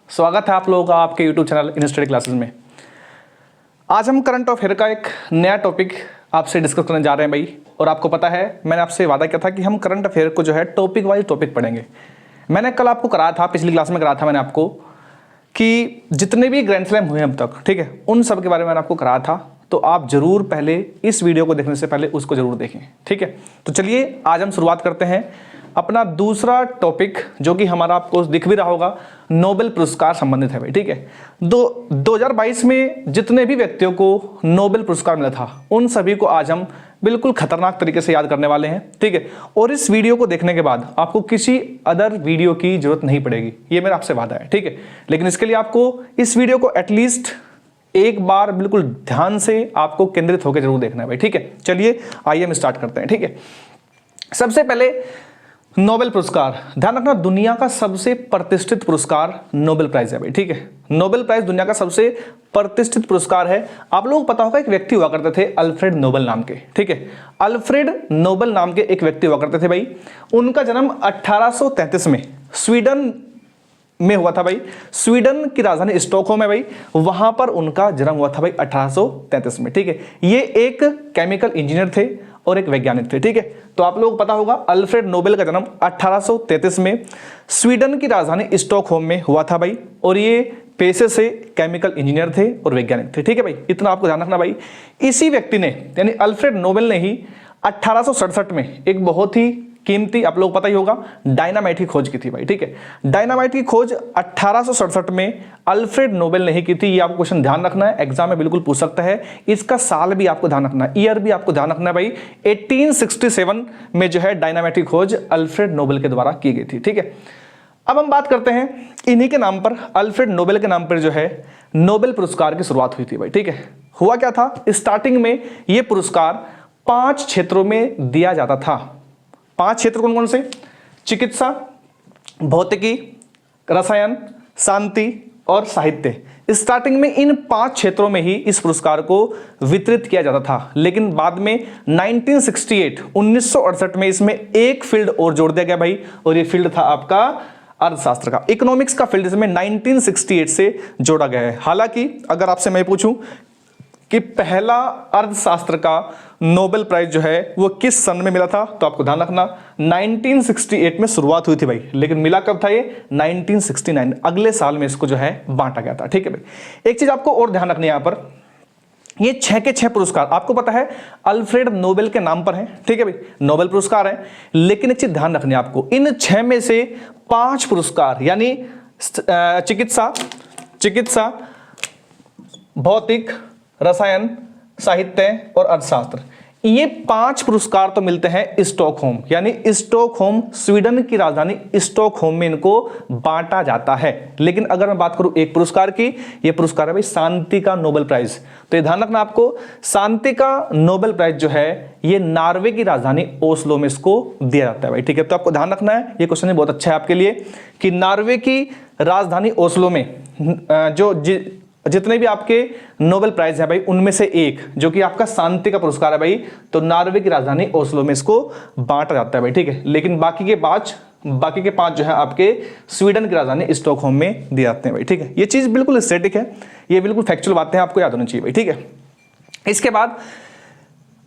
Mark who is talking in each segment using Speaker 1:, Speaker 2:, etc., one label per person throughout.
Speaker 1: स्वागत है आप लोगों का आपके YouTube channel in study classes में। आज हम करंट अफेयर का एक नया टॉपिक आपसे डिस्कस करने जा रहे हैं भाई। और आपको पता है मैंने आपसे वादा किया था कि हम करंट अफेयर को जो है टॉपिक वाइज टॉपिक पढ़ेंगे। मैंने कल आपको कराया था, पिछली क्लास में कराया था मैंने आपको कि जितने भी ग्रैंड स्लैम हुए अब तक, ठीक है, उन सब के बारे में मैंने आपको कराया था। तो आप जरूर पहले इस वीडियो को देखने से पहले उसको जरूर देखें, ठीक है। तो चलिए आज हम शुरुआत करते हैं अपना दूसरा टॉपिक, जो कि हमारा आपको दिख भी रहा होगा, नोबेल पुरस्कार संबंधित है भाई, ठीक है। 2022 में जितने भी व्यक्तियों को नोबेल पुरस्कार मिला था उन सभी को आज हम बिल्कुल खतरनाक तरीके से याद करने वाले हैं, ठीक है। और इस वीडियो को देखने के बाद आपको किसी अदर वीडियो की जरूरत नहीं पड़ेगी, ये मेरा आपसे वादा है, ठीक है। लेकिन इसके लिए आपको इस वीडियो को एटलीस्ट एक बार बिल्कुल ध्यान से आपको केंद्रित होकर जरूर देखना है भाई, ठीक है। चलिए आइए हम स्टार्ट करते हैं, ठीक है। सबसे पहले नोबेल पुरस्कार, ध्यान रखना, दुनिया का सबसे प्रतिष्ठित पुरस्कार नोबेल प्राइज है भाई, ठीक है। नोबेल प्राइज दुनिया का सबसे प्रतिष्ठित पुरस्कार है। आप लोगों को पता होगा एक व्यक्ति हुआ करते थे अल्फ्रेड नोबेल नाम के, ठीक है। अल्फ्रेड नोबेल नाम के एक व्यक्ति हुआ करते थे भाई। उनका जन्म 1833 में स्वीडन में हुआ था भाई। स्वीडन की राजधानी स्टॉकहोम है भाई, वहां पर उनका जन्म हुआ था भाई 1833 में, ठीक है। ये एक केमिकल इंजीनियर थे और एक वैज्ञानिक थे, ठीक है। तो आप लोगों को पता होगा अल्फ्रेड नोबेल का जन्म 1833 में स्वीडन की राजधानी स्टॉकहोम में हुआ था भाई। और ये पेशे से केमिकल इंजीनियर थे और वैज्ञानिक थे, ठीक है भाई। इतना आपको ध्यान रखना भाई। इसी व्यक्ति ने यानी अल्फ्रेड नोबेल ने ही 1867 में एक बहुत ही कीमती, आप लोग पता ही होगा, डायनामाइट की खोज की थी भाई, ठीक है। डायनामाइट की खोज 1867 में अल्फ्रेड नोबेल ने ही की थी। ये आपको क्वेश्चन ध्यान रखना है, एग्जाम में बिल्कुल पूछ सकता है। इसका साल भी आपको ध्यान रखना है, ईयर भी आपको ध्यान रखना है भाई। 1867 में जो है डायनामाइट की खोज अल्फ्रेड नोबेल के द्वारा की गई थी, ठीक है। अब हम बात करते हैं इन्हीं के नाम पर, अल्फ्रेड नोबेल के नाम पर जो है नोबेल पुरस्कार की शुरुआत हुई थी भाई, ठीक है। हुआ क्या था, स्टार्टिंग में यह पुरस्कार 5 क्षेत्रों में दिया जाता था। 5 क्षेत्र कौन कौन से? चिकित्सा, भौतिकी, रसायन, शांति और साहित्य। स्टार्टिंग में इन 5 क्षेत्रों में ही इस पुरस्कार को वितरित किया जाता था। लेकिन बाद में 1968 में इसमें एक फील्ड और जोड़ दिया गया भाई, और ये फील्ड था आपका अर्थशास्त्र का, इकोनॉमिक्स का फील्ड, इसमें 1968 से जोड़ा गया है। हालांकि अगर आपसे मैं पूछूं कि पहला अर्थशास्त्र का नोबेल प्राइज जो है वो किस सन में मिला था, तो आपको ध्यान रखना 1968 में शुरुआत हुई थी भाई। लेकिन मिला कब था ये? 1969, अगले साल में इसको जो है बांटा गया था, ठीक है भाई। एक चीज आपको और ध्यान रखनी है यहां पर, ये 6 के 6 पुरस्कार आपको पता है अल्फ्रेड नोबेल के नाम पर हैं, ठीक है भाई, नोबेल पुरस्कार हैं। लेकिन एक चीज ध्यान रखनी है आपको, इन 6 में से 5 पुरस्कार यानी चिकित्सा, भौतिक, रसायन, साहित्य और अर्थशास्त्र, ये 5 पुरस्कार तो मिलते हैं स्टॉकहोम, यानी स्टॉकहोम, स्वीडन की राजधानी स्टॉकहोम में इनको बांटा जाता है। लेकिन अगर मैं बात करूं एक पुरस्कार की, ये पुरस्कार है भाई शांति का नोबेल प्राइज। तो ये ध्यान रखना आपको, शांति का नोबेल प्राइज जो है ये नॉर्वे की राजधानी ओस्लो में इसको दिया जाता है भाई, ठीक है। तो आपको ध्यान रखना है, ये क्वेश्चन बहुत अच्छा है आपके लिए कि नॉर्वे की राजधानी ओस्लो में जो जितने भी आपके नोबेल प्राइज है भाई, उनमें से एक जो कि आपका शांति का पुरस्कार है भाई, तो नॉर्वे की राजधानी ओस्लो में इसको बांटा जाता है भाई, ठीक है। लेकिन बाकी के 5 जो है आपके स्वीडन की राजधानी स्टॉकहोम में दिए जाते हैं भाई, ठीक है। ये चीज बिल्कुल स्टैटिक है, ये बिल्कुल फैक्चुअल बातें आपको याद होनी चाहिए भाई, ठीक है। इसके बाद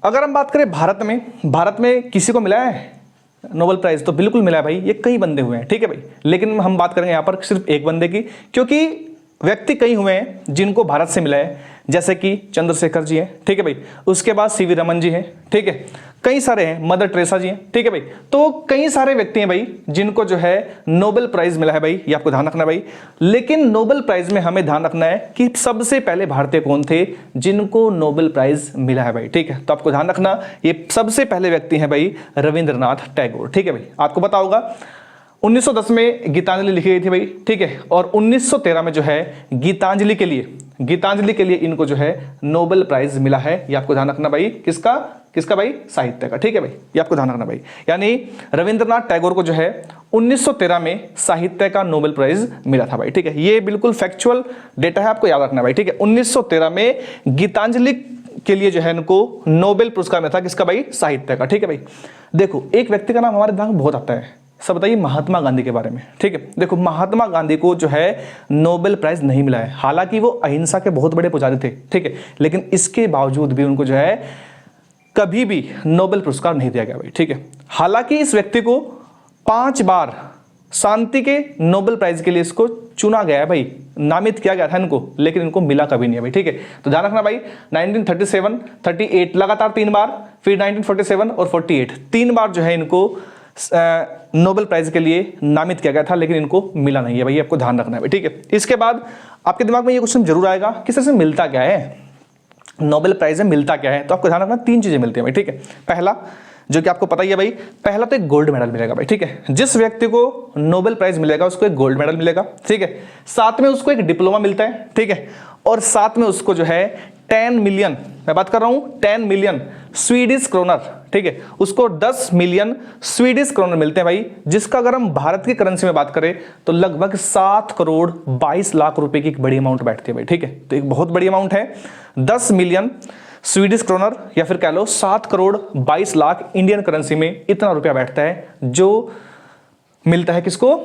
Speaker 1: अगर हम बात करें भारत में किसी को मिला है नोबेल प्राइज, तो बिल्कुल मिला है भाई, ये कई बंदे हुए हैं, ठीक है भाई। लेकिन हम बात करेंगे यहां पर सिर्फ एक बंदे की, क्योंकि व्यक्ति कई हुए हैं जिनको भारत से मिला है, जैसे कि चंद्रशेखर जी हैं, ठीक है भाई। उसके बाद सीवी रमन जी हैं, ठीक है। कई सारे हैं, मदर टेरेसा जी हैं, ठीक है भाई। तो कई सारे व्यक्ति हैं भाई जिनको जो है नोबेल प्राइज मिला है भाई, ये आपको ध्यान रखना भाई। लेकिन नोबेल प्राइज में हमें ध्यान रखना है कि सबसे पहले भारतीय कौन थे जिनको नोबेल प्राइज मिला है भाई, ठीक है। तो आपको ध्यान रखना, ये सबसे पहले व्यक्ति हैं भाई रविंद्रनाथ टैगोर, ठीक है भाई। आपको पता होगा 1910 में गीतांजलि लिखी गई थी भाई, ठीक है। और 1913 में जो है गीतांजलि के लिए इनको जो है नोबेल प्राइज मिला है, ये आपको ध्यान रखना भाई। किसका भाई? साहित्य का, ठीक है भाई, ये आपको ध्यान रखना भाई। यानी रविंद्रनाथ टैगोर को जो है 1913 में साहित्य का नोबेल प्राइज मिला था भाई, ठीक है। ये बिल्कुल फैक्चुअल डेटा है, आपको याद रखना भाई, ठीक है। 1913 में गीतांजलि के लिए जो है इनको नोबेल पुरस्कार मिला था, किसका भाई? साहित्य का, ठीक है भाई। देखो एक व्यक्ति का नाम हमारे दिमाग में बहुत आता है, सब बताइए महात्मा गांधी के बारे में। ठीक है, देखो महात्मा गांधी को जो है नोबेल प्राइज नहीं मिला है, हालांकि वो अहिंसा के बहुत बड़े पुजारी थे। ठीक है, लेकिन इसके बावजूद भी उनको जो है कभी भी नोबेल पुरस्कार नहीं दिया गया भाई। ठीक है, हालांकि इस व्यक्ति को 5 बार शांति के नोबेल प्राइज के लिए इसको चुना गया है भाई, नामित किया गया था इनको, लेकिन इनको मिला कभी नहीं है भाई। ठीक है, तो ध्यान रखना भाई 1937, 38 लगातार 3 बार, फिर 1947 और 48 3 बार जो है इनको नोबेल प्राइज के लिए नामित किया गया था, लेकिन इनको मिला नहीं है भाई, आपको ध्यान रखना है भाई। ठीक है, इसके बाद आपके दिमाग में ये क्वेश्चन जरूर आएगा कि सर से मिलता क्या है, नोबेल प्राइज में मिलता क्या है। तो आपको ध्यान रखना 3 चीजें मिलती है भाई। ठीक है, पहला जो कि आपको पता ही है भाई, पहला तो एक गोल्ड मेडल मिलेगा भाई। ठीक है, जिस व्यक्ति को नोबेल प्राइज मिलेगा उसको एक गोल्ड मेडल मिलेगा। ठीक है, साथ में उसको एक डिप्लोमा मिलता है। ठीक है, और साथ में उसको जो है 10 मिलियन, मैं बात कर रहा हूं 10 मिलियन स्वीडिश क्रोनर। ठीक है, उसको 10 मिलियन स्वीडिश क्रोनर मिलते हैं भाई, जिसका अगर हम भारत की करेंसी में बात करें तो लगभग 7 करोड़ 22 लाख रुपए की एक बड़ी अमाउंट बैठती है भाई। ठीक है, तो एक बहुत बड़ी अमाउंट है 10 मिलियन स्वीडिश क्रोनर, या फिर कह लो 7 करोड़ 22 लाख इंडियन करेंसी में इतना रुपया बैठता है जो मिलता है किसको,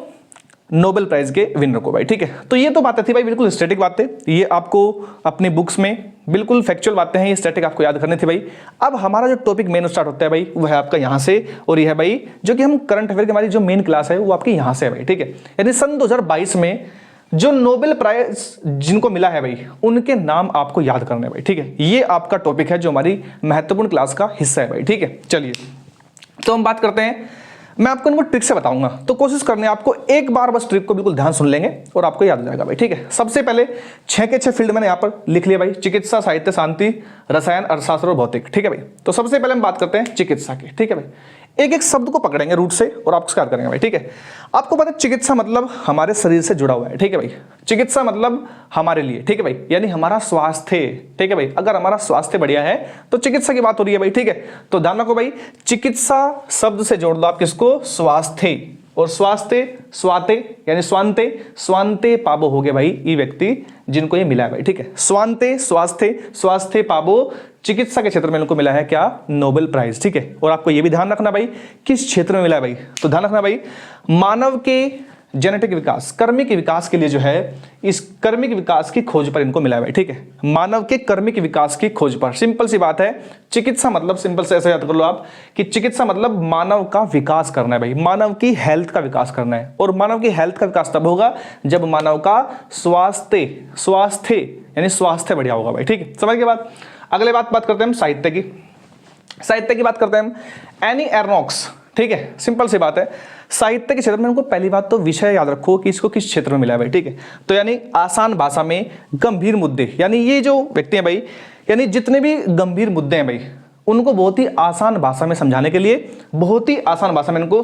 Speaker 1: नोबेल प्राइज के विनर को भाई। ठीक है, तो ये तो बातें थी भाई, बिल्कुल स्टैटिक बातें, ये आपको अपनी बुक्स में बिल्कुल फैक्चुअल बातें हैं, ये स्टैटिक आपको याद करनी थी भाई। अब हमारा जो टॉपिक मेन स्टार्ट होता है भाई वो है आपका यहाँ से, और ये है भाई जो कि हम करंट अफेयर की हमारी जो मेन क्लास है वो आपके यहाँ से है भाई। ठीक है, यानी सन 2022 में जो नोबेल प्राइज जिनको मिला है भाई उनके नाम आपको याद करने भाई। ठीक है, ये आपका टॉपिक है जो हमारी महत्वपूर्ण क्लास का हिस्सा है भाई। ठीक है, चलिए तो हम बात करते हैं, मैं आपको इनको ट्रिक से बताऊंगा, तो कोशिश करनी है आपको एक बार बस ट्रिक को बिल्कुल ध्यान सुन लेंगे और आपको याद हो जाएगा भाई। ठीक है, सबसे पहले 6 के 6 फील्ड मैंने यहाँ पर लिख लिया भाई, चिकित्सा, साहित्य, शांति, रसायन, अर्थशास्त्र और भौतिक। ठीक है भाई, तो सबसे पहले हम बात करते हैं चिकित्सा की। ठीक है भाई, एक एक शब्द को पकड़ेंगे रूट से और आपको स्टार्ट करेंगे भाई। ठीक है, आपको पता है चिकित्सा मतलब हमारे शरीर से जुड़ा हुआ है। ठीक है भाई, चिकित्सा मतलब हमारे लिए, ठीक है भाई, यानी हमारा स्वास्थ्य। ठीक है भाई, अगर हमारा स्वास्थ्य बढ़िया है तो चिकित्सा की बात हो रही है भाई। ठीक है, तो ध्यान रखो भाई, चिकित्सा शब्द से जोड़ दो आप किसको, स्वास्थ्य, और स्वास्थ्य स्वाते यानी स्वांते, स्वांते पाबो हो गए भाई ये व्यक्ति जिनको ये मिला है भाई। ठीक है, स्वांते स्वास्थ्य, स्वास्थ्य पाबो, चिकित्सा के क्षेत्र में इनको मिला है क्या, नोबेल प्राइज। ठीक है, और आपको ये भी ध्यान रखना भाई किस क्षेत्र में मिला है भाई, तो ध्यान रखना भाई मानव के जेनेटिक विकास, कर्मिक विकास के लिए जो है, इस कर्मिक विकास की खोज पर इनको मिला है भाई। ठीक है, मानव के कर्मिक विकास की खोज पर। सिंपल सी बात है, चिकित्सा मतलब सिंपल से ऐसे याद कर लो आप कि चिकित्सा मतलब मानव का विकास करना है भाई, मानव की हेल्थ का विकास करना है, और मानव की हेल्थ का विकास तब होगा जब मानव का स्वास्थ्य यानी स्वास्थ्य बढ़िया होगा भाई। ठीक है, समझ के बाद अगले बात करते हैं हम साहित्य की। साहित्य की बात करते हैं हम, एनी एर्नॉक्स। ठीक है, सिंपल सी बात है, साहित्य के क्षेत्र में उनको पहली बात तो विषय याद रखो कि इसको किस क्षेत्र में मिला है भाई। ठीक है, तो यानी आसान भाषा में गंभीर मुद्दे, यानी ये जो व्यक्ति हैं भाई, यानी जितने भी गंभीर मुद्दे हैं भाई उनको बहुत ही आसान भाषा में समझाने के लिए, बहुत ही आसान भाषा में इनको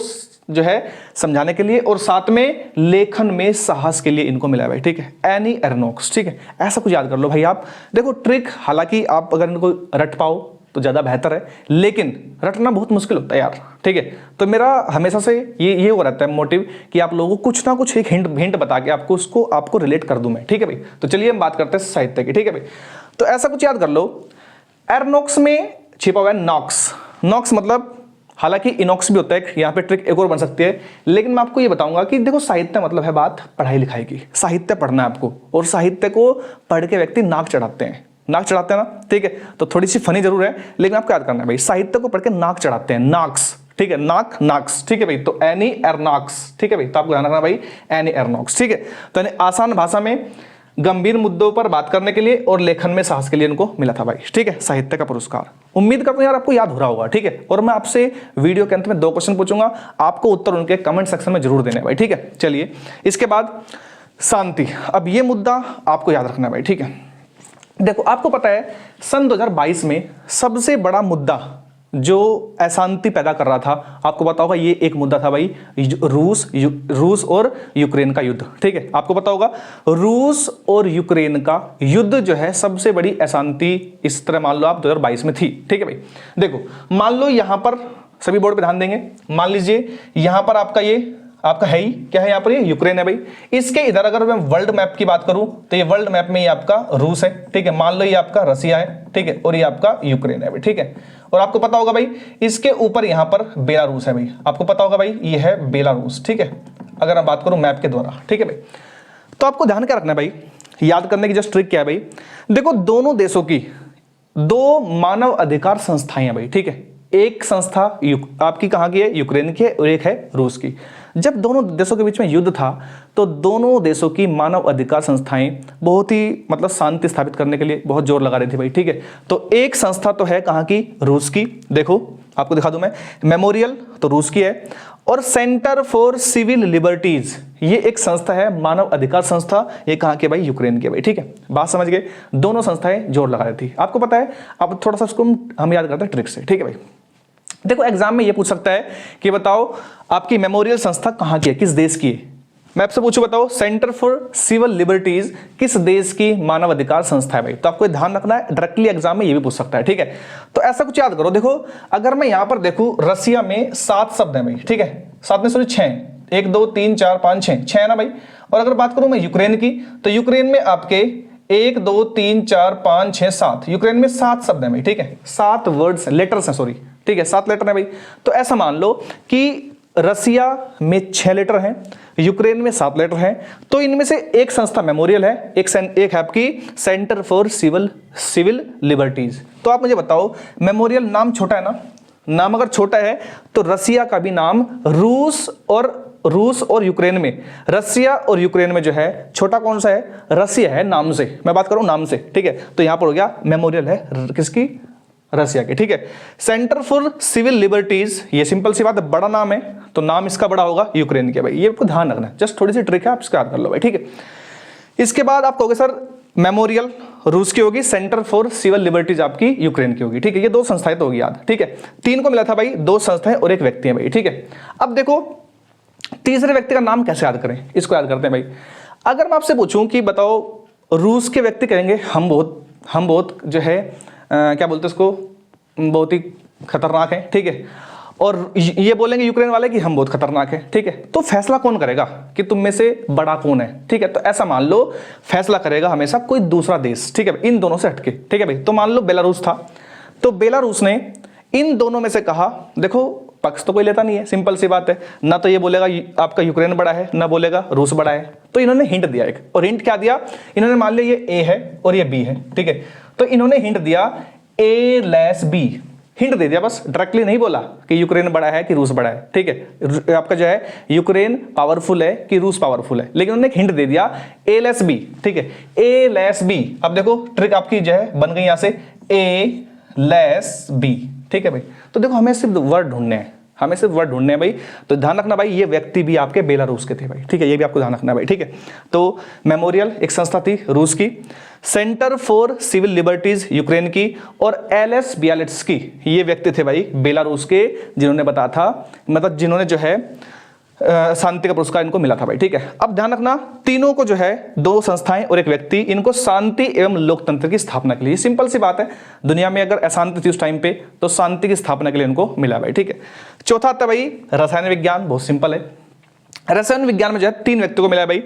Speaker 1: जो है समझाने के लिए, और साथ में लेखन में साहस के लिए इनको मिला है भाई। ठीक है, एनी एर्नॉक्स। ठीक है, ऐसा कुछ याद कर लो भाई आप। देखो ट्रिक, हालांकि आप अगर इनको रट पाओ तो ज़्यादा बेहतर है, लेकिन रटना बहुत मुश्किल होता है यार। ठीक है, तो मेरा हमेशा से ये हो रहता है मोटिव कि आप लोगों को कुछ ना कुछ एक हिंट बता के आपको रिलेट कर दूं मैं। ठीक है भाई, तो चलिए हम बात करते हैं साहित्य की। ठीक है भाई, तो ऐसा कुछ याद कर लो, एर्नॉक्स में छिपा हुआ है नॉक्स। नॉक्स मतलब, हालांकि इनॉक्स भी होता है, यहाँ पे ट्रिक एक और बन सकती है, लेकिन मैं आपको ये बताऊंगा कि देखो साहित्य मतलब है बात पढ़ाई लिखाई की, साहित्य पढ़ना है आपको, और साहित्य को पढ़ के व्यक्ति नाक चढ़ाते हैं ना। ठीक है, तो थोड़ी सी फनी जरूर है, लेकिन आपको याद करना है भाई, साहित्य को पढ़ के नाक चढ़ाते हैं, नाक्स। ठीक है, नाक्स। ठीक है भाई, तो एनी एर्नॉक्स। ठीक है भाई, तो आपको ध्यान रखना भाई एनी एर्नॉक्स। ठीक है, तो यानी आसान भाषा में गंभीर मुद्दों पर बात करने के लिए और लेखन में साहस के लिए इनको मिला था भाई। ठीक है, साहित्य का पुरस्कार। उम्मीद करता हूं यार आपको याद हो रहा होगा। ठीक है, और मैं आपसे वीडियो के अंत में 2 क्वेश्चन पूछूंगा, आपको उत्तर उनके कमेंट सेक्शन में जरूर देने भाई। ठीक है, चलिए इसके बाद शांति। अब ये मुद्दा आपको याद रखना है भाई। ठीक है, देखो आपको पता है सन 2022 में सबसे बड़ा मुद्दा जो अशांति पैदा कर रहा था, आपको पता होगा ये एक मुद्दा था भाई, रूस और यूक्रेन का युद्ध। ठीक है, आपको पता होगा रूस और यूक्रेन का युद्ध जो है सबसे बड़ी अशांति इस तरह मान लो आप 2022 में थी। ठीक है भाई, देखो मान लो यहां पर सभी बोर्ड पे ध्यान देंगे, मान लीजिए यहां पर आपका ये आपका है ही क्या है यहाँ पर, ये यूक्रेन है भाई। इसके इधर अगर मैं वर्ल्ड मैप की बात करूं तो ये वर्ल्ड मैप में ये आपका रूस है, ठीक है। मान लो ये आपका रसिया है, ठीक है, और ये आपका यूक्रेन है भाई, ठीक है। और आपको पता होगा भाई इसके ऊपर यहाँ पर बेलारूस है भाई, आपको पता होगा भाई ये है बेलारूस, ठीक है, अगर मैं बात करूं मैप के द्वारा, ठीक है भाई। तो आपको ध्यान क्या रखना है भाई, याद करने की जस्ट ट्रिक क्या है भाई, देखो दोनों देशों की दो मानव अधिकार संस्थाएं हैं भाई, ठीक है। एक संस्था आपकी कहाँ की है, यूक्रेन की है, और एक है रूस की। जब दोनों देशों के बीच में युद्ध था तो दोनों देशों की मानव अधिकार संस्थाएं बहुत ही मतलब शांति स्थापित करने के लिए बहुत जोर लगा रही थी भाई, ठीक है। तो एक संस्था तो है कहाँ की, रूस की, देखो आपको दिखा दूं मैं, मेमोरियल तो रूस की है, और सेंटर फॉर सिविल लिबर्टीज ये एक संस्था है, मानव अधिकार संस्था, ये कहाँ की भाई, यूक्रेन की भाई, ठीक है। बात समझ गए, दोनों संस्थाएं जोर लगा रही थी, आपको पता है। अब थोड़ा सा उसको हम याद करते हैं ट्रिक से, ठीक है भाई। देखो एग्जाम में ये पूछ सकता है कि बताओ आपकी मेमोरियल संस्था कहाँ की है, किस देश की है। मैं आपसे पूछूं बताओ सेंटर फॉर सिविल लिबर्टीज किस देश की मानव अधिकार संस्था है भाई। तो आपको ध्यान रखना है, डायरेक्टली एग्जाम में ये भी पूछ सकता है, ठीक है। तो ऐसा कुछ याद करो, देखो अगर मैं यहां पर देखूं रसिया में 7 शब्द है भाई, ठीक है, 7 में सॉरी 6, 1 2 3 4 5 6 है ना भाई। और अगर बात करूं मैं यूक्रेन की, तो यूक्रेन में आपके 1 2 3 4 5 6 7, यूक्रेन में 7 शब्द है भाई, ठीक है, 7 वर्ड्स लेटर्स हैं, सॉरी, ठीक है, 7 लेटर है भाई। तो ऐसा मान लो कि रसिया में 6 लेटर हैं, यूक्रेन में 7 लेटर हैं, तो इनमें से एक संस्था मेमोरियल है, एक है आपकी सेंटर फॉर सिविल लिबर्टीज। तो आप मुझे बताओ मेमोरियल नाम छोटा है ना, नाम अगर छोटा है तो रसिया का भी नाम रूस और यूक्रेन में, रसिया और यूक्रेन में जो है छोटा कौन सा है, रसिया है नाम से, मैं बात करूं नाम से, ठीक है। तो यहां पर हो गया मेमोरियल है किसकी, रसिया के, ठीक है। सेंटर फॉर सिविल लिबर्टीज ये सिंपल सी बात है, बड़ा नाम है तो नाम इसका बड़ा होगा यूक्रेन के भाई, ये आपको ध्यान रखना है, जस्ट थोड़ी सी ट्रिक है, आप इसका याद कर लो भाई, ठीक है। इसके बाद आप कहोगे सर मेमोरियल रूस की होगी, सेंटर फॉर सिविल लिबर्टीज आपकी यूक्रेन की होगी, ठीक है। ये 2 संस्थाएं तो होगी याद, ठीक है। 3 को मिला था भाई, 2 संस्थाएं और एक व्यक्ति है भाई, ठीक है। अब देखो तीसरे व्यक्ति का नाम कैसे याद करें, इसको याद करते हैं भाई। अगर मैं आपसे पूछूं कि बताओ रूस के व्यक्ति कहेंगे हम बहुत जो है क्या बोलते हैं उसको, बहुत ही खतरनाक है, ठीक है। और ये बोलेंगे यूक्रेन वाले कि हम बहुत खतरनाक है, ठीक है। तो फैसला कौन करेगा कि तुम में से बड़ा कौन है, ठीक है। तो ऐसा मान लो फैसला करेगा हमेशा कोई दूसरा देश, ठीक है, इन दोनों से हटके, ठीक है भाई। तो मान लो बेलारूस था, तो बेलारूस ने इन दोनों में से कहा, देखो पक्ष तो कोई लेता नहीं है, सिंपल सी बात है, ना तो ये बोलेगा आपका यूक्रेन बड़ा है, ना बोलेगा रूस बड़ा है। तो इन्होंने हिंट दिया एक, और हिंट क्या दिया, इन्होंने मान लिया ये ए है और ये बी है, ठीक है। तो इन्होंने हिंट दिया ए लेस बी, हिंट दे दिया बस, डायरेक्टली नहीं बोला कि यूक्रेन बड़ा है कि रूस बड़ा है, ठीक है। आपका जो है यूक्रेन पावरफुल है कि रूस पावरफुल है, लेकिन उन्होंने एक हिंट दे दिया ए लेस बी, ठीक है, ए लेस बी। अब देखो ट्रिक आपकी जो है बन गई यहां से, ए लेस बी, ठीक है भाई। तो देखो हमें सिर्फ वर्ड ढूंढने हैं, हमें सिर्फ वर्ड ढूंढने हैं भाई। तो ध्यान रखना भाई ये व्यक्ति भी आपके बेलारूस के थे भाई, ठीक है, ये भी आपको ध्यान रखना है भाई, ठीक है। तो मेमोरियल एक संस्था थी रूस की, centre for civil liberties Ukraine की, और एलएस बियालिट्स्की ये व्यक्ति थे भाई बेलारूस के, जिन्होंने बताया था, मतलब जिन्होंने जो है शांति का पुरस्कार इनको मिला था भाई, ठीक है। अब ध्यान रखना तीनों को जो है 2 संस्थाएं और एक व्यक्ति, इनको शांति एवं लोकतंत्र की स्थापना के लिए, सिंपल सी बात है, दुनिया में अगर अशांति थी उस टाइम पे तो शांति की स्थापना के लिए इनको मिला भाई, ठीक है। चौथा आता भाई रसायन विज्ञान, बहुत सिंपल है। रसायन विज्ञान में जो है 3 व्यक्तियों को मिला है भाई,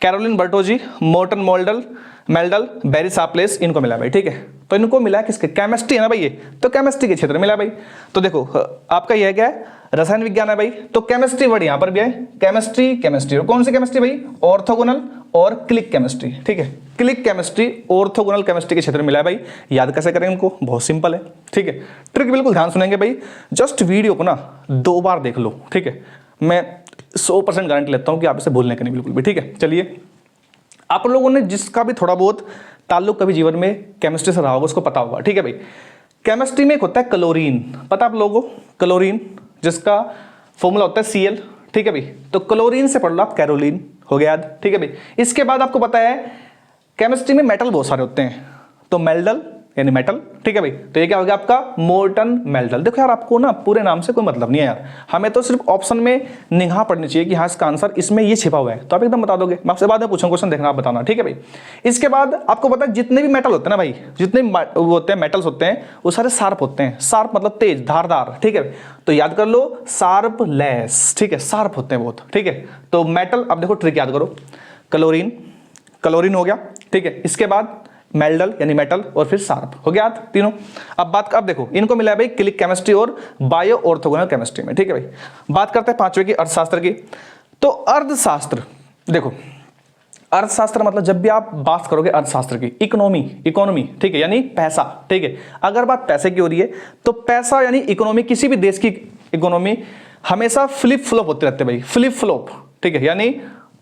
Speaker 1: Carolyn Bertozzi, Morten Meldal, Barry Sharpless, इनको मिला भाई, ठीक है। तो इनको मिला किसके, केमिस्ट्री है ना भाई ये, तो केमिस्ट्री के क्षेत्र में मिला भाई। तो देखो आपका यह क्या है, रसायन विज्ञान है भाई, तो केमिस्ट्री वर्ड यहां पर भी है, केमिस्ट्री और कौन सी केमिस्ट्री भाई, ऑर्थोगोनल और क्लिक केमिस्ट्री, ठीक है। क्लिक केमिस्ट्री, ऑर्थोगोनल केमिस्ट्री के क्षेत्र में मिला है भाई। याद कैसे करेंगे इनको, बहुत सिंपल है, ठीक है। ट्रिक बिल्कुल ध्यान सुनेंगे भाई, जस्ट वीडियो को ना 2 बार देख लो, ठीक है। मैं 100% गारंटी लेता हूं कि आप इसे भूलने के नहीं बिल्कुल भी, ठीक है। चलिए आप लोगों ने जिसका भी थोड़ा बहुत ताल्लुक कभी जीवन में केमिस्ट्री से रहा होगा उसको पता होगा, ठीक है भाई। केमिस्ट्री में एक होता है क्लोरीन, पता आप लोगों को, क्लोरीन जिसका फॉर्मूला होता है Cl, ठीक है भाई। तो क्लोरीन से पढ़ लो आप कैरोलिन, हो गया याद, ठीक है भाई। इसके बाद आपको पता है केमिस्ट्री में मेटल बहुत सारे होते हैं, तो मेल्डल यानी मेटल, ठीक है भाई। तो ये क्या हो गया आपका मोर्टन मेल्टल। देखो यार आपको ना पूरे नाम से कोई मतलब नहीं है यार, हमें तो सिर्फ ऑप्शन में निगाह पड़नी चाहिए कि हाँ इसका आंसर इसमें ये छिपा हुआ है, तो आप एकदम बता दोगे। मैं आपसे बाद में पूछूंगा क्वेश्चन, देखना आप बताना, ठीक है भाई। इसके बाद आपको पता है जितने भी मेटल होते हैं ना भाई, जितने वो होते हैं मेटल्स होते हैं वो सारे शार्प होते हैं। शार्प मतलब तेज, धारदार, ठीक है। तो याद कर लो शार्प लेस, ठीक है, शार्प होते हैं बहुत, ठीक है। तो मेटल, अब देखो ट्रिक याद करो, क्लोरीन, क्लोरीन हो गया, ठीक है। इसके बाद मेल्डल यानी मेटल और फिर शार्प हो गया तीनों। अब देखो इनको मिला है भाई क्लिक केमिस्ट्री और बायो ऑर्थोगोनल केमिस्ट्री में, ठीक है भाई। बात करते हैं पांचवे की, अर्थशास्त्र की। तो अर्थशास्त्र, देखो अर्थशास्त्र मतलब जब भी आप बात करोगे अर्थशास्त्र की, इकोनॉमी, ठीक है, यानी पैसा, ठीक है। अगर बात पैसे की हो रही है तो पैसा यानी इकोनॉमी, किसी भी देश की इकोनॉमी हमेशा फ्लिप फ्लॉप होते रहते हैं भाई, फ्लिप फ्लॉप, ठीक है, यानी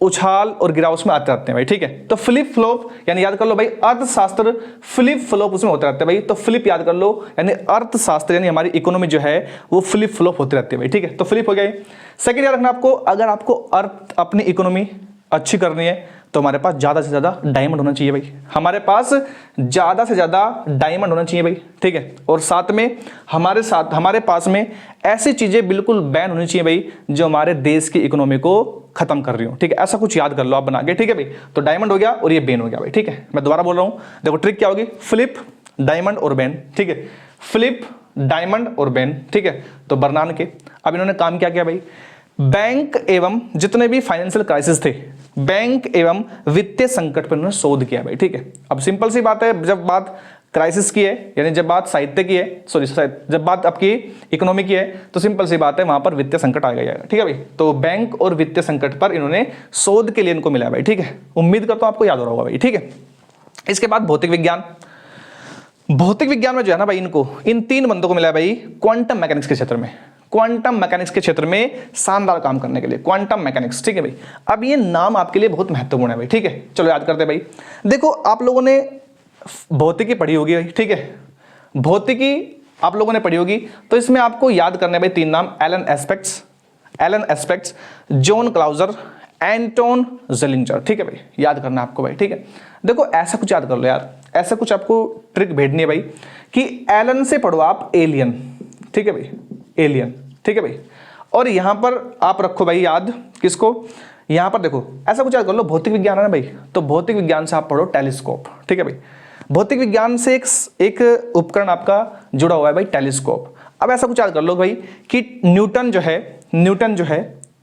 Speaker 1: उछाल और गिराव उसमें आते रहते हैं भाई, ठीक है। तो फ्लिप फ्लॉप यानी याद कर लो भाई अर्थशास्त्र फ्लिप फ्लॉप उसमें होते रहते हैं भाई। तो फ्लिप याद कर लो, यानी अर्थशास्त्र यानी हमारी इकोनॉमी जो है वो फ्लिप फ्लॉप होते रहते हैं भाई, ठीक है। तो फ्लिप हो गया। सेकंड याद रखना आपको, अगर आपको अपनी इकोनॉमी अच्छी करनी है तो हमारे पास ज्यादा से ज्यादा डायमंड होना चाहिए भाई, हमारे पास ज्यादा से ज्यादा डायमंड होना चाहिए भाई, ठीक है। और साथ में हमारे पास में ऐसी चीजें बिल्कुल बैन होनी चाहिए भाई जो हमारे देश की इकोनॉमी को खत्म कर रही हो, ठीक है। ऐसा कुछ याद कर लो आप बना के, ठीक है भाई। तो डायमंड हो गया और ये बैन हो गया भाई, ठीक है। मैं दोबारा बोल रहा हूं, देखो ट्रिक क्या होगी, फ्लिप, डायमंड और बैन, ठीक है। फ्लिप, डायमंड और बैन, ठीक है। तो बर्नान के अब इन्होंने काम क्या किया भाई, बैंक एवं जितने भी फाइनेंशियल क्राइसिस थे, बैंक एवं वित्तीय संकट पर उन्होंने शोध किया भाई, ठीक है। अब सिंपल सी बात है, जब बात क्राइसिस की है यानी जब बात साहित्य की है, जब बात आपकी इकोनॉमी की है तो सिंपल सी बात है वहां पर वित्तीय संकट आ जाएगा, ठीक है भाई। तो बैंक और वित्तीय संकट पर इन्होंने शोध के लिए इनको मिला भाई, ठीक है। उम्मीद करता हूं आपको याद हो रहा होगा भाई, ठीक है। इसके बाद भौतिक विज्ञान, भौतिक विज्ञान में जो है ना भाई इनको, इन तीन बंदों को मिला है भाई क्वांटम मैकेनिक्स के क्षेत्र में, क्वांटम मैकेनिक्स के क्षेत्र में शानदार काम करने के लिए, क्वांटम मैकेनिक्स, ठीक है भाई। अब ये नाम आपके लिए बहुत महत्वपूर्ण है भाई, ठीक है। चलो याद करते हैं भाई। देखो आप लोगों ने भौतिकी पढ़ी होगी भाई, ठीक है, भौतिकी आप लोगों ने पढ़ी होगी, तो इसमें आपको याद करने भाई तीन नाम, Elon aspects, John closure, Anton ज़ेलिंजर, ठीक है भाई। याद करना आपको भाई, ठीक है। देखो ऐसा कुछ याद कर लो यार, ऐसा कुछ आपको ट्रिक भेजनी है भाई कि एलन से पढ़ो आप एलियन, ठीक है भाई, एलियन, ठीक है भाई। और यहां पर आप रखो भाई याद किसको, यहां पर देखो ऐसा कुछ याद कर लो, भौतिक विज्ञान है ना भाई, तो भौतिक विज्ञान से आप पढ़ो टेलीस्कोप, ठीक है भाई। भौतिक विज्ञान से एक उपकरण आपका जुड़ा हुआ है भाई, टेलीस्कोप। अब ऐसा कुछ याद कर लो भाई कि न्यूटन जो है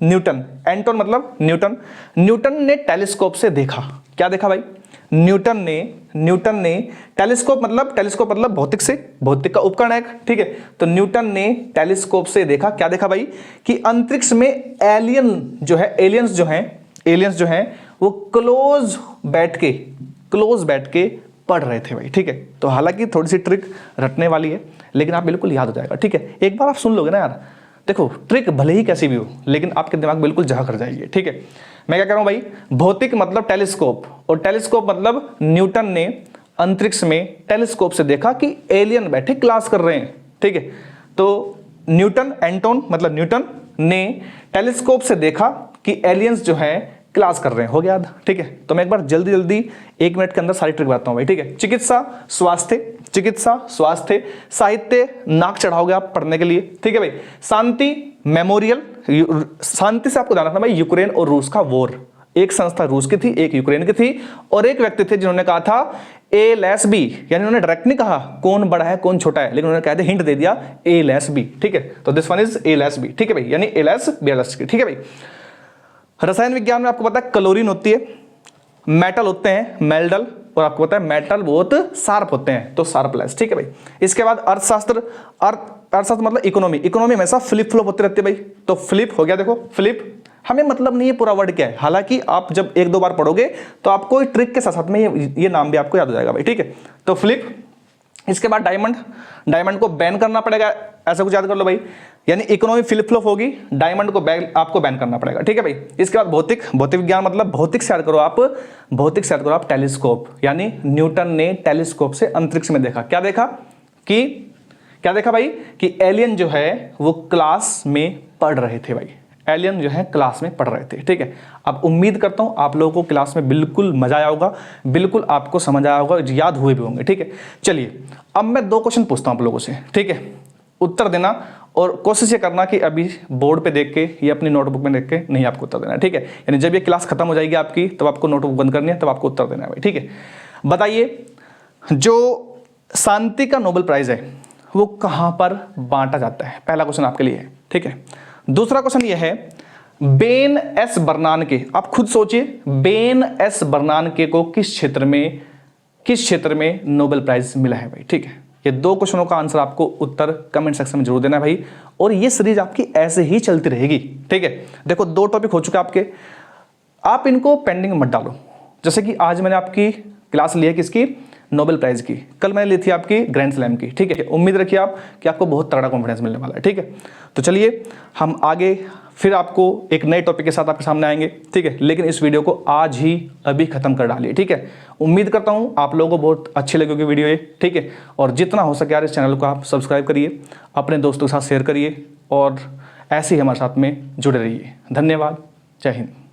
Speaker 1: एंटोन मतलब न्यूटन ने टेलीस्कोप से देखा, क्या देखा भाई, न्यूटन ने टेलीस्कोप मतलब भौतिक का उपकरण है, ठीक है। तो न्यूटन ने टेलीस्कोप से देखा, क्या देखा भाई, कि अंतरिक्ष में एलियंस जो हैं वो क्लोज बैठ के पढ़ रहे थे भाई, ठीक है। तो हालांकि थोड़ी सी ट्रिक रटने वाली है लेकिन आप बिल्कुल याद हो जाएगा, ठीक है। एक बार आप सुन लोगे ना यार, देखो ट्रिक भले ही कैसी भी हो लेकिन आपके दिमाग बिल्कुल जगह कर जाएगी, ठीक है। मैं क्या कह रहा हूं भाई, भौतिक मतलब टेलीस्कोप, और टेलीस्कोप मतलब न्यूटन ने अंतरिक्ष में टेलीस्कोप से देखा कि एलियन बैठे क्लास कर रहे हैं, ठीक है। तो न्यूटन ने टेलीस्कोप से देखा कि एलियंस जो है क्लास कर रहे हैं, हो गया याद, ठीक है। तो मैं एक बार जल्दी 1 मिनट के अंदर सारी ट्रिक बताता हूं भाई, ठीक है। चिकित्सा, स्वास्थ्य, साहित्य नाक चढ़ाओगे आप पढ़ने के लिए, ठीक है भाई। शांति, मेमोरियल, शांति से आपको ध्यान रखना भाई, यूक्रेन और रूस का वॉर, एक संस्था रूस की थी, एक यूक्रेन की थी, और एक व्यक्ति थे जिन्होंने कहा था A-B, यानी उन्होंने डायरेक्ट नहीं कहा कौन बड़ा है कौन छोटा है, लेकिन उन्होंने कहते हिंट दे दिया A-B, ठीक है। तो दिस वन इज A-B, ठीक है भाई, यानी A-B, ठीक है भाई। रसायन विज्ञान में आपको पता है क्लोरीन होती है, मेटल होते हैं मेल्डल, और आपको पता है मेटल बहुत शार्प होते हैं, तो शार्पलेस, ठीक है भाई। इसके बाद अर्थशास्त्र मतलब इकोनॉमी हमेशा फ्लिप फ्लॉप होते रहते हैं भाई, तो फ्लिप हो गया। देखो फ्लिप हमें मतलब नहीं है पूरा वर्ड क्या है, हालांकि आप जब 1-2 बार पढ़ोगे तो आपको ट्रिक के साथ में ये नाम भी आपको याद हो जाएगा भाई, ठीक है। तो फ्लिप। इसके बाद डायमंड को बैन करना पड़ेगा, ऐसा कुछ याद कर लो भाई, यानी इकोनॉमी फ्लिप फ्लॉप होगी, डायमंड को आपको बैन करना पड़ेगा, ठीक है भाई। इसके बाद भौतिक विज्ञान मतलब भौतिक से याद करो आप टेलीस्कोप, यानी न्यूटन ने टेलीस्कोप से अंतरिक्ष में देखा, क्या देखा भाई, कि एलियन जो है वो क्लास में पढ़ रहे थे भाई, एलियन जो है क्लास में पढ़ रहे थे। ठीक है, अब उम्मीद करता हूँ आप लोगों को क्लास में बिल्कुल मजा आया होगा, बिल्कुल आपको समझ आया होगा, याद हुए भी होंगे। ठीक है, चलिए अब मैं 2 क्वेश्चन पूछता हूँ आप लोगों से। ठीक है, उत्तर देना और कोशिश ये करना कि अभी बोर्ड पे देख के या अपनी नोटबुक में देख के नहीं आपको उत्तर देना है। ठीक है, यानी जब ये क्लास खत्म हो जाएगी आपकी तब आपको नोटबुक बंद करनी है, तब आपको उत्तर देना है भाई। ठीक है, बताइए जो शांति का नोबेल प्राइज है वो कहाँ पर बांटा जाता है? पहला क्वेश्चन आपके लिए है। ठीक है, दूसरा क्वेश्चन ये है, बेन एस बर्नानके, आप खुद सोचिए, बेन एस बर्नानके को किस क्षेत्र में नोबेल प्राइज मिला है भाई? ठीक है, ये 2 क्वेश्चनों का आंसर आपको उत्तर कमेंट सेक्शन में जरूर देना है भाई, और ये सीरीज आपकी ऐसे ही चलती रहेगी। ठीक है, देखो 2 टॉपिक हो चुके आपके, आप इनको पेंडिंग मत डालो। जैसे कि आज मैंने आपकी क्लास ली है किसकी? नोबेल प्राइज की। कल मैंने ली थी आपकी ग्रैंड स्लैम की। ठीक है, उम्मीद रखिए आप कि आपको बहुत तगड़ा कॉन्फिडेंस मिलने वाला है। ठीक है, तो चलिए हम आगे फिर आपको एक नए टॉपिक के साथ आपके सामने आएंगे। ठीक है, लेकिन इस वीडियो को आज ही अभी खत्म कर डालिए। ठीक है, उम्मीद करता हूँ आप लोगों को बहुत अच्छी लगेगी वीडियो ये। ठीक है, और जितना हो सके यार इस चैनल को आप सब्सक्राइब करिए, अपने दोस्तों के साथ शेयर करिए और ऐसे ही हमारे साथ में जुड़े रहिए। धन्यवाद, जय हिंद।